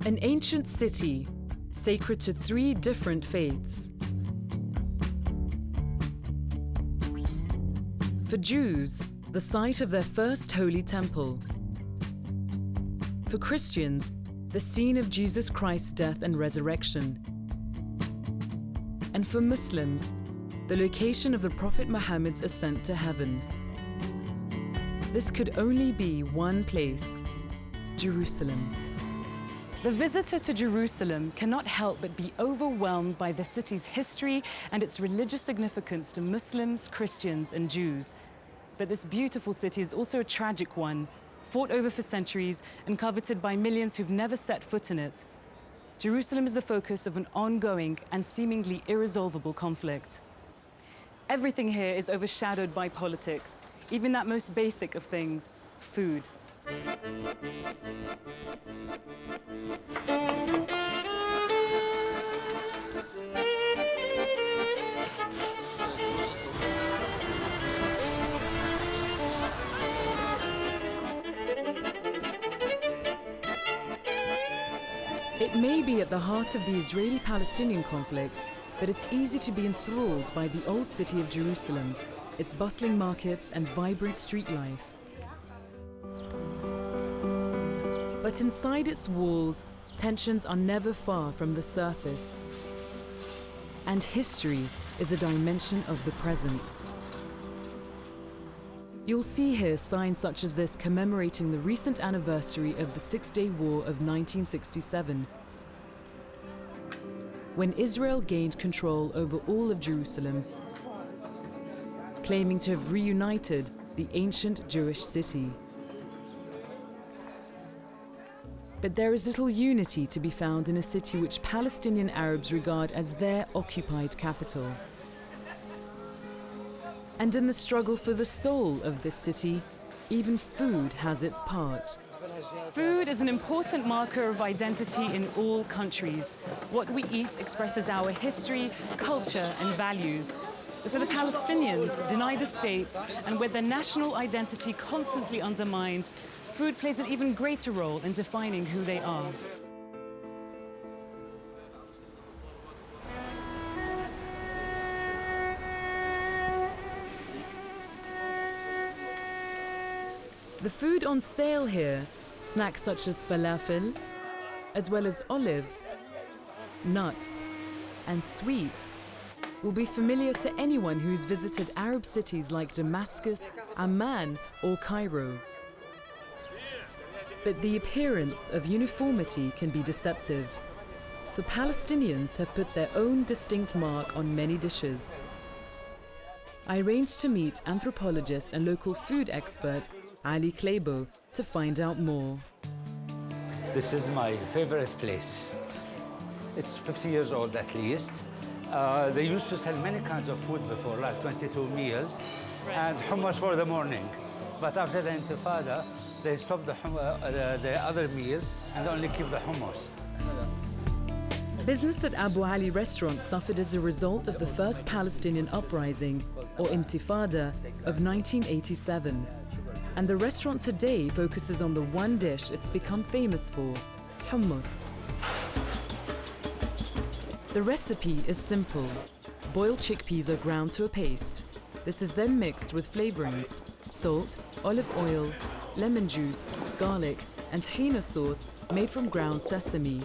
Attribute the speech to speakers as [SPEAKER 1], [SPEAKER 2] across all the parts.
[SPEAKER 1] An ancient city, sacred to 3 different faiths. For Jews, the site of their first holy temple. For Christians, the scene of Jesus Christ's death and resurrection. And for Muslims, the location of the Prophet Muhammad's ascent to heaven. This could only be one place, Jerusalem. The visitor to Jerusalem cannot help but be overwhelmed by the city's history and its religious significance to Muslims, Christians, and Jews. But this beautiful city is also a tragic one, fought over for centuries and coveted by millions who've never set foot in it. Jerusalem is the focus of an ongoing and seemingly irresolvable conflict. Everything here is overshadowed by politics, even that most basic of things, food. It may be at the heart of the Israeli-Palestinian conflict, but it's easy to be enthralled by the old city of Jerusalem, its bustling markets and vibrant street life. But inside its walls, tensions are never far from the surface. And history is a dimension of the present. You'll see here signs such as this commemorating the recent anniversary of the Six-Day War of 1967, when Israel gained control over all of Jerusalem, claiming to have reunited the ancient Jewish city. But there is little unity to be found in a city which Palestinian Arabs regard as their occupied capital. And in the struggle for the soul of this city, even food has its part. Food is an important marker of identity in all countries. What we eat expresses our history, culture, and values. But for the Palestinians, denied a state and with their national identity constantly undermined, food plays an even greater role in defining who they are. The food on sale here, snacks such as falafel, as well as olives, nuts, and sweets, will be familiar to anyone who's visited Arab cities like Damascus, Amman, or Cairo. But the appearance of uniformity can be deceptive, for Palestinians have put their own distinct mark on many dishes. I arranged to meet anthropologist and local food expert Ali Klebo to find out more.
[SPEAKER 2] This is my favorite place. It's 50 years old at least. They used to sell many kinds of food before, like 22 meals, and hummus for the morning. But after the Intifada, they stopped the other meals and only keep the hummus.
[SPEAKER 1] Business at Abu Ali restaurant suffered as a result of the first Palestinian uprising, or Intifada, of 1987. And the restaurant today focuses on the one dish it's become famous for, hummus. The recipe is simple. Boiled chickpeas are ground to a paste. This is then mixed with flavorings, salt, olive oil, lemon juice, garlic, and tahina sauce made from ground sesame.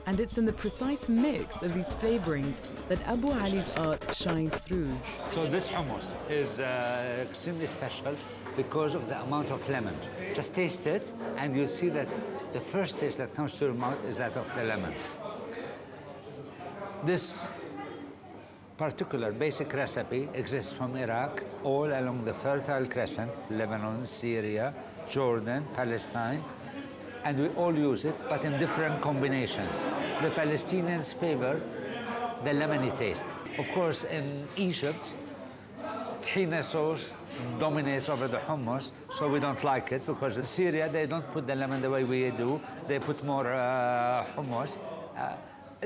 [SPEAKER 1] And it's in the precise mix of these flavorings that Abu Ali's art shines through.
[SPEAKER 2] So this hummus is extremely special because of the amount of lemon. Just taste it, and you'll see that the first taste that comes to your mouth is that of the lemon. This particular basic recipe exists from Iraq, all along the Fertile Crescent, Lebanon, Syria, Jordan, Palestine, and we all use it, but in different combinations. The Palestinians favor the lemony taste. Of course, in Egypt, tahina sauce dominates over the hummus, so we don't like it, because in Syria, they don't put the lemon the way we do. They put more hummus.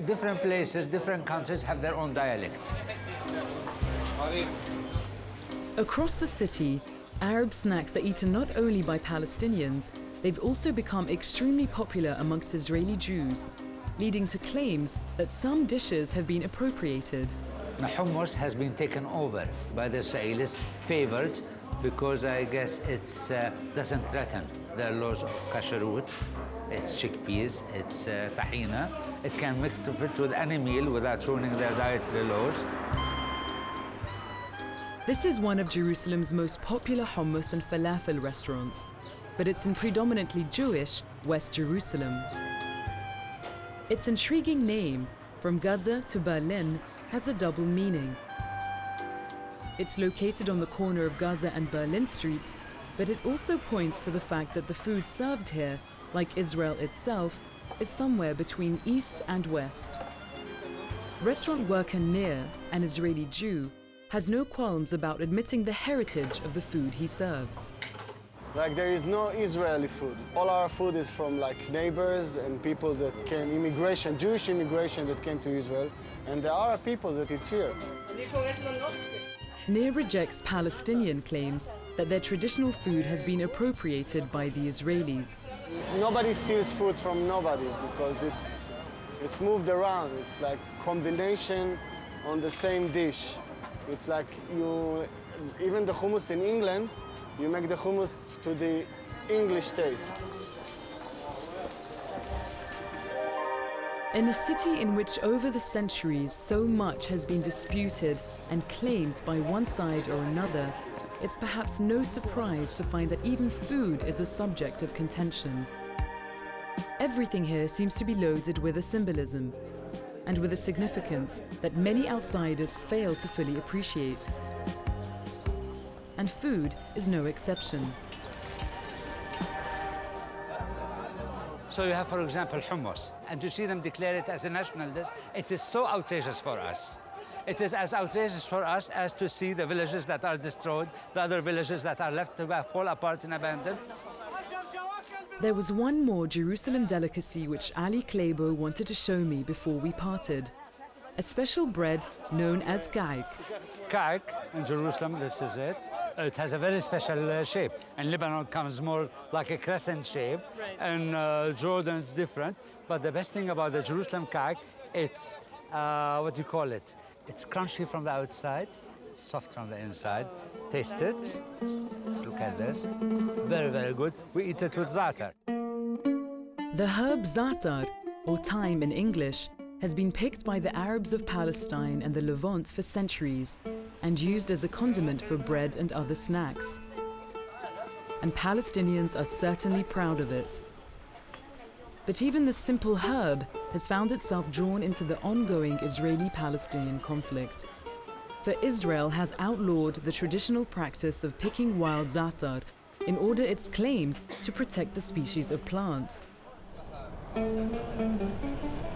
[SPEAKER 2] Different places, different countries have their own dialect.
[SPEAKER 1] Across the city, Arab snacks are eaten not only by Palestinians, they've also become extremely popular amongst Israeli Jews, leading to claims that some dishes have been appropriated.
[SPEAKER 2] The hummus has been taken over by the Israelis, favored, because I guess it doesn't threaten their laws of kashrut. It's chickpeas, it's tahina. It can mix it with any meal without ruining their dietary laws.
[SPEAKER 1] This is one of Jerusalem's most popular hummus and falafel restaurants, but it's in predominantly Jewish West Jerusalem. Its intriguing name, from Gaza to Berlin, has a double meaning. It's located on the corner of Gaza and Berlin streets, but it also points to the fact that the food served here, like Israel itself, is somewhere between East and West. Restaurant worker Nir, an Israeli Jew, has no qualms about admitting the heritage of the food he serves.
[SPEAKER 3] Like, there is no Israeli food. All our food is from like neighbors and people that came, immigration, Jewish immigration that came to Israel, and there are people that it's here.
[SPEAKER 1] Nir rejects Palestinian claims that their traditional food has been appropriated by the Israelis.
[SPEAKER 3] Nobody steals food from nobody because it's moved around. It's like combination on the same dish. It's like even the hummus in England, you make the hummus to the English taste.
[SPEAKER 1] In a city in which over the centuries so much has been disputed and claimed by one side or another, it's perhaps no surprise to find that even food is a subject of contention. Everything here seems to be loaded with a symbolism and with a significance that many outsiders fail to fully appreciate. And food is no exception.
[SPEAKER 2] So you have, for example, hummus, and to see them declare it as a national dish, it is so outrageous for us. It is as outrageous for us as to see the villages that are destroyed, the other villages that are left to fall apart and abandoned.
[SPEAKER 1] There was one more Jerusalem delicacy which Ali Klebo wanted to show me before we parted. A special bread known as ka'ik.
[SPEAKER 2] Ka'ik in Jerusalem, this is it. It has a very special shape. In Lebanon, it comes more like a crescent shape. And Jordan, it's different. But the best thing about the Jerusalem ka'ik, it's, what do you call it? It's crunchy from the outside, it's soft from the inside. Taste it. Look at this. Very, very good. We eat it with za'atar.
[SPEAKER 1] The herb za'atar, or thyme in English, has been picked by the Arabs of Palestine and the Levant for centuries and used as a condiment for bread and other snacks. And Palestinians are certainly proud of it. But even the simple herb has found itself drawn into the ongoing Israeli-Palestinian conflict. For Israel has outlawed the traditional practice of picking wild za'atar in order, it's claimed, to protect the species of plant.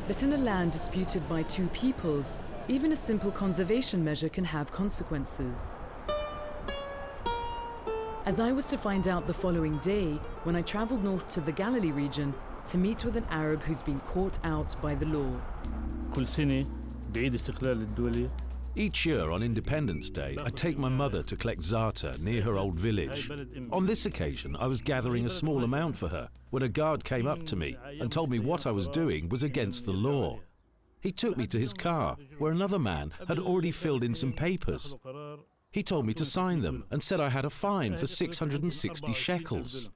[SPEAKER 1] But in a land disputed by two peoples, even a simple conservation measure can have consequences. As I was to find out the following day when I traveled north to the Galilee region to meet with an Arab who's been caught out by the law.
[SPEAKER 4] Each year on Independence Day, I take my mother to collect za'atar near her old village. On this occasion, I was gathering a small amount for her when a guard came up to me and told me what I was doing was against the law. He took me to his car, where another man had already filled in some papers. He told me to sign them and said I had a fine for 660 shekels.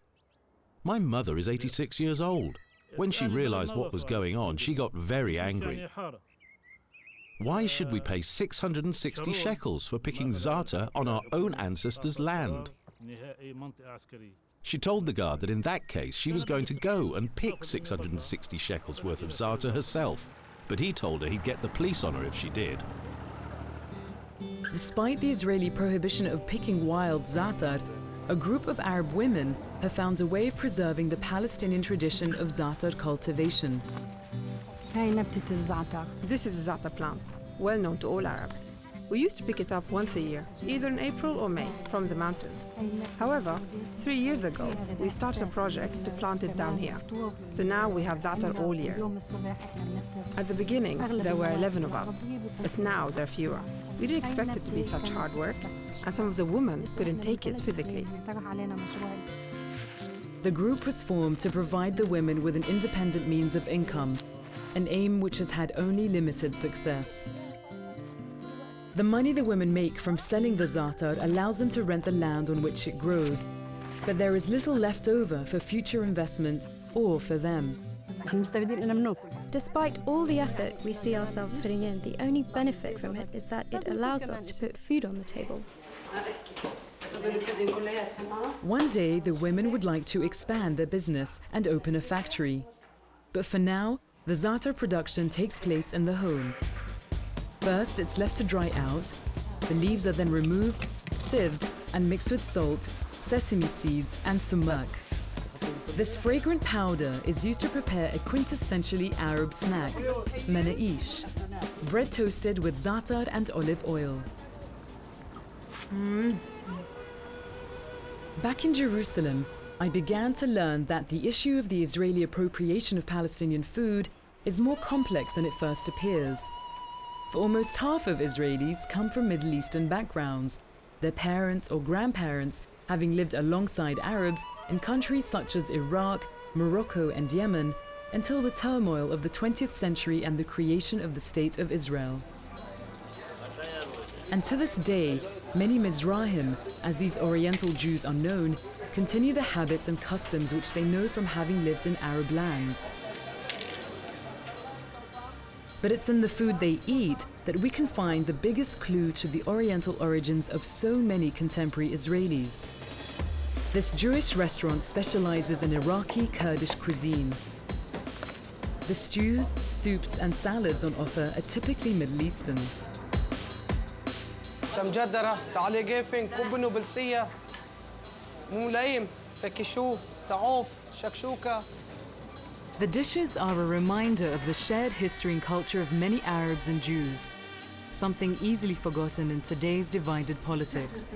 [SPEAKER 4] My mother is 86 years old. When she realized what was going on, she got very angry. Why should we pay 660 shekels for picking za'atar on our own ancestors' land? She told the guard that in that case she was going to go and pick 660 shekels worth of za'atar herself, but he told her he'd get the police on her if she did.
[SPEAKER 1] Despite the Israeli prohibition of picking wild za'atar, a group of Arab women have found a way of preserving the Palestinian tradition of za'atar cultivation.
[SPEAKER 5] This is a za'atar plant, well known to all Arabs. We used to pick it up once a year, either in April or May, from the mountains. However, 3 years ago, we started a project to plant it down here. So now we have za'atar all year. At the beginning, there were 11 of us, but now there are fewer. We didn't expect it to be such hard work, and some of the women couldn't take it physically.
[SPEAKER 1] the group was formed to provide the women with an independent means of income, an aim which has had only limited success. The money the women make from selling the za'atar allows them to rent the land on which it grows, but there is little left over for future investment or for them.
[SPEAKER 6] Despite all the effort we see ourselves putting in, the only benefit from it is that it allows us to put food on the table.
[SPEAKER 1] One day, the women would like to expand their business and open a factory. But for now, the za'atar production takes place in the home. First, it's left to dry out. The leaves are then removed, sieved, and mixed with salt, sesame seeds, and sumac. This fragrant powder is used to prepare a quintessentially Arab snack, manaish, bread toasted with za'atar and olive oil. Back in Jerusalem, I began to learn that the issue of the Israeli appropriation of Palestinian food is more complex than it first appears. For almost half of Israelis come from Middle Eastern backgrounds, their parents or grandparents having lived alongside Arabs in countries such as Iraq, Morocco, and Yemen until the turmoil of the 20th century and the creation of the State of Israel. And to this day, many Mizrahim, as these Oriental Jews are known, continue the habits and customs which they know from having lived in Arab lands. But it's in the food they eat that we can find the biggest clue to the Oriental origins of so many contemporary Israelis. This Jewish restaurant specializes in Iraqi Kurdish cuisine. The stews, soups, and salads on offer are typically Middle Eastern.
[SPEAKER 7] مجدرة تعالي جيفين كوبنو بلسية مو ملايم تكشو تعوف شكشوكة.
[SPEAKER 1] The dishes are a reminder of the shared history and culture of many Arabs and Jews, something easily forgotten in today's divided politics.